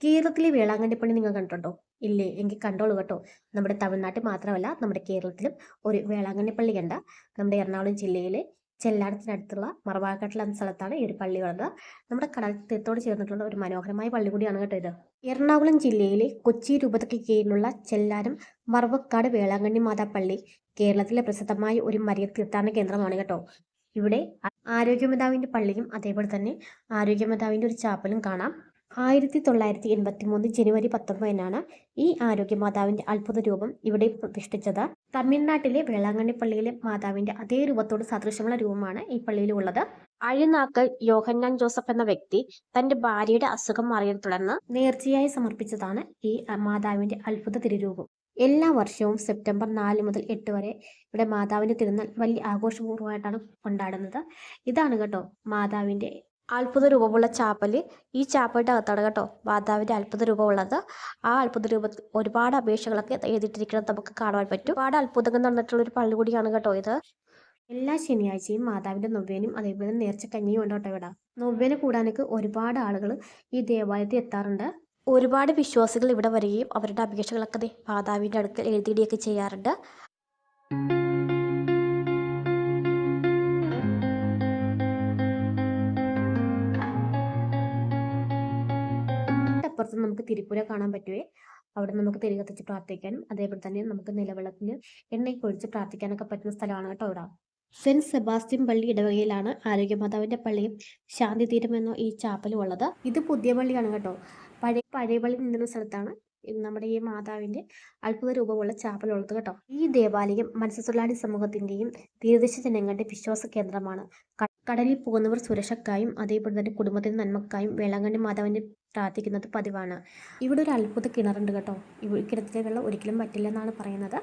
കേരളത്തിലെ വേളാങ്കണ്ണി പള്ളി നിങ്ങൾ കണ്ടിട്ടുണ്ടോ? ഇല്ലേ? എങ്കിൽ കണ്ടോളൂ കേട്ടോ. നമ്മുടെ തമിഴ്നാട്ടിൽ മാത്രമല്ല, നമ്മുടെ കേരളത്തിലും ഒരു വേളാങ്കണ്ണി പള്ളി കണ്ട. നമ്മുടെ എറണാകുളം ജില്ലയിലെ ചെല്ലാനത്തിനടുത്തുള്ള മറവാക്കാട്ടിൽ എന്ന സ്ഥലത്താണ് ഈ ഒരു പള്ളി ഉള്ളത്. നമ്മുടെ കടൽ തീരത്തോട് ചേർന്നിട്ടുള്ള ഒരു മനോഹരമായ പള്ളി കൂടിയാണ് കേട്ടോ ഇത്. എറണാകുളം ജില്ലയിലെ കൊച്ചി രൂപതയ്ക്ക് കീഴിലുള്ള ചെല്ലാനം മറവക്കാട് വേളാങ്കണ്ണി മാതാ പള്ളി കേരളത്തിലെ പ്രസിദ്ധമായ ഒരു മരിയ തീർത്ഥാടന കേന്ദ്രമാണ് കേട്ടോ. ഇവിടെ ആരോഗ്യമാതാവിന്റെ പള്ളിയും അതേപോലെ തന്നെ ആരോഗ്യമാതാവിന്റെ ഒരു ചാപ്പലും കാണാം. 1983 ജനുവരി 19 ഈ ആരോഗ്യമാതാവിന്റെ അത്ഭുത രൂപം ഇവിടെ പ്രതിഷ്ഠിച്ചത്. തമിഴ്നാട്ടിലെ വേളാങ്കണ്ണി പള്ളിയിലെ മാതാവിന്റെ അതേ രൂപത്തോട് സദൃശമുള്ള രൂപമാണ് ഈ പള്ളിയിൽ ഉള്ളത്. അഴിനാക്കൽ യോഹന്നാൻ ജോസഫ് എന്ന വ്യക്തി തന്റെ ഭാര്യയുടെ അസുഖം മാറിയതിനെ തുടർന്ന് നേർച്ചയായി സമർപ്പിച്ചതാണ് ഈ മാതാവിന്റെ അത്ഭുത തിരുരൂപം. എല്ലാ വർഷവും സെപ്റ്റംബർ 4 മുതൽ 8 വരെ ഇവിടെ മാതാവിന്റെ തിരുനാൾ വലിയ ആഘോഷപൂർവ്വമായിട്ടാണ് കൊണ്ടാടുന്നത്. ഇതാണ് കേട്ടോ മാതാവിന്റെ അത്ഭുത രൂപമുള്ള ചാപ്പല്. ഈ ചാപ്പലിന്റെ അകത്താണ് കേട്ടോ മാതാവിന്റെ അത്ഭുത രൂപമുള്ളത്. ആ അത്ഭുത രൂപത്തിൽ ഒരുപാട് അപേക്ഷകളൊക്കെ എഴുതിയിട്ടിരിക്കുന്നത് നമുക്ക് കാണാൻ പറ്റും. ഒരുപാട് അത്ഭുതങ്ങൾ നടന്നിട്ടുള്ള ഒരു പള്ളി കൂടിയാണ് കേട്ടോ ഇത്. എല്ലാ ശനിയാഴ്ചയും മാതാവിന്റെ നൊവേനും അതേപോലെ നേർച്ചക്കഞ്ഞിയും ഉണ്ട് കേട്ടോ ഇവിടെ. നൊവേന കൂടാനൊക്കെ ഒരുപാട് ആളുകൾ ഈ ദേവാലയത്തിൽ എത്താറുണ്ട്. ഒരുപാട് വിശ്വാസികൾ ഇവിടെ വരികയും അവരുടെ അപേക്ഷകളൊക്കെ മാതാവിന്റെ അടുക്കൽ എഴുതിയിടുകയൊക്കെ ചെയ്യാറുണ്ട്. അപ്പുറത്ത് നമുക്ക് തിരുപ്പുര കാണാൻ പറ്റുവേ. അവിടെ നമുക്ക് തിരി കത്തിച്ച് പ്രാർത്ഥിക്കാനും അതേപോലെ തന്നെ നമുക്ക് നിലവിളക്കിൽ എണ്ണയൊക്കെ ഒഴിച്ച് പ്രാർത്ഥിക്കാനൊക്കെ പറ്റുന്ന സ്ഥലമാണ് കേട്ടോ ഇവിടെ. സെന്റ് സെബാസ്റ്റ്യൻ പള്ളി ഇടവകയിലാണ് ആരോഗ്യമാതാവിന്റെ പള്ളിയും ശാന്തി തീരം എന്ന ഈ ചാപ്പലും ഉള്ളത്. ഇത് പുതിയ പള്ളിയാണ് കേട്ടോ. പഴയ പള്ളി നിന്ന സ്ഥലത്താണ് നമ്മുടെ ഈ മാതാവിന്റെ അത്ഭുത രൂപമുള്ള ചാപ്പലുള്ളത് കേട്ടോ. ഈ ദേവാലയം മത്സ്യത്തൊഴിലാളി സമൂഹത്തിന്റെയും തീരദേശ ജനങ്ങളുടെ വിശ്വാസ കേന്ദ്രമാണ്. കടലിൽ പോകുന്നവർ സുരക്ഷക്കായും അതേപോലെ തന്നെ കുടുംബത്തിന്റെ നന്മക്കായും വേളാങ്കണ്ണി മാതാവിനെ പ്രാർത്ഥിക്കുന്നത് പതിവാണ്. ഇവിടെ ഒരു അത്ഭുത കിണറുണ്ട് കേട്ടോ. കിണറ്റിലെ വെള്ളം ഒരിക്കലും പറ്റില്ല എന്നാണ് പറയുന്നത്.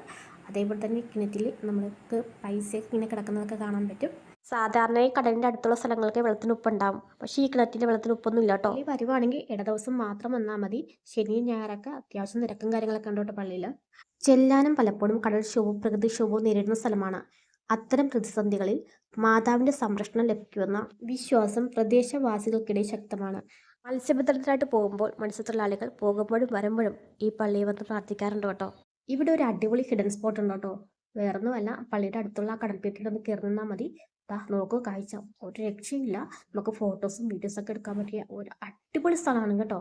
അതേപോലെ തന്നെ കിണറ്റിൽ നമ്മൾക്ക് പൈസ ഇങ്ങനെ കിടക്കുന്നതൊക്കെ കാണാൻ പറ്റും. സാധാരണയായി കടലിന്റെ അടുത്തുള്ള സ്ഥലങ്ങൾക്ക് വെള്ളത്തിന് ഉപ്പുണ്ടാവും. പക്ഷേ ഈ കിണറ്റിന്റെ വെള്ളത്തിന് ഉപ്പൊന്നും ഇല്ല കേട്ടോ. ഈ വരുവാണെങ്കിൽ ഇട ദിവസം മാത്രം വന്നാൽ മതി. ശനിയും ഞായറൊക്കെ അത്യാവശ്യം നിരക്കും കാര്യങ്ങളൊക്കെ ഉണ്ട് കേട്ടോ പള്ളിയിൽ. ചെല്ലാനം പലപ്പോഴും കടൽക്ഷോഭവും പ്രകൃതിക്ഷോഭവും നേരിടുന്ന സ്ഥലമാണ്. അത്തരം പ്രതിസന്ധികളിൽ മാതാവിന്റെ സംരക്ഷണം ലഭിക്കുമെന്ന വിശ്വാസം പ്രദേശവാസികൾക്കിടയിൽ ശക്തമാണ്. മത്സ്യബന്ധനത്തിനായിട്ട് പോകുമ്പോൾ മത്സ്യത്തൊഴിലാളികൾ പോകുമ്പോഴും വരുമ്പോഴും ഈ പള്ളിയിൽ വന്ന് പ്രാർത്ഥിക്കാറുണ്ട് കേട്ടോ. ഇവിടെ ഒരു അടിപൊളി ഹിഡൻ സ്പോട്ട് ഉണ്ട് കേട്ടോ. വേറൊന്നുമല്ല, പള്ളിയുടെ അടുത്തുള്ള ആ കടൽപ്പീറ്റിൽ ഒന്ന് കയറി നിന്നാൽ മതി. നോക്കൂ കാഴ്ച ഒരു രക്ഷയില്ല. നമുക്ക് ഫോട്ടോസും വീഡിയോസൊക്കെ എടുക്കാൻ പറ്റിയ ഒരു അടിപൊളി സ്ഥലമാണ് കേട്ടോ.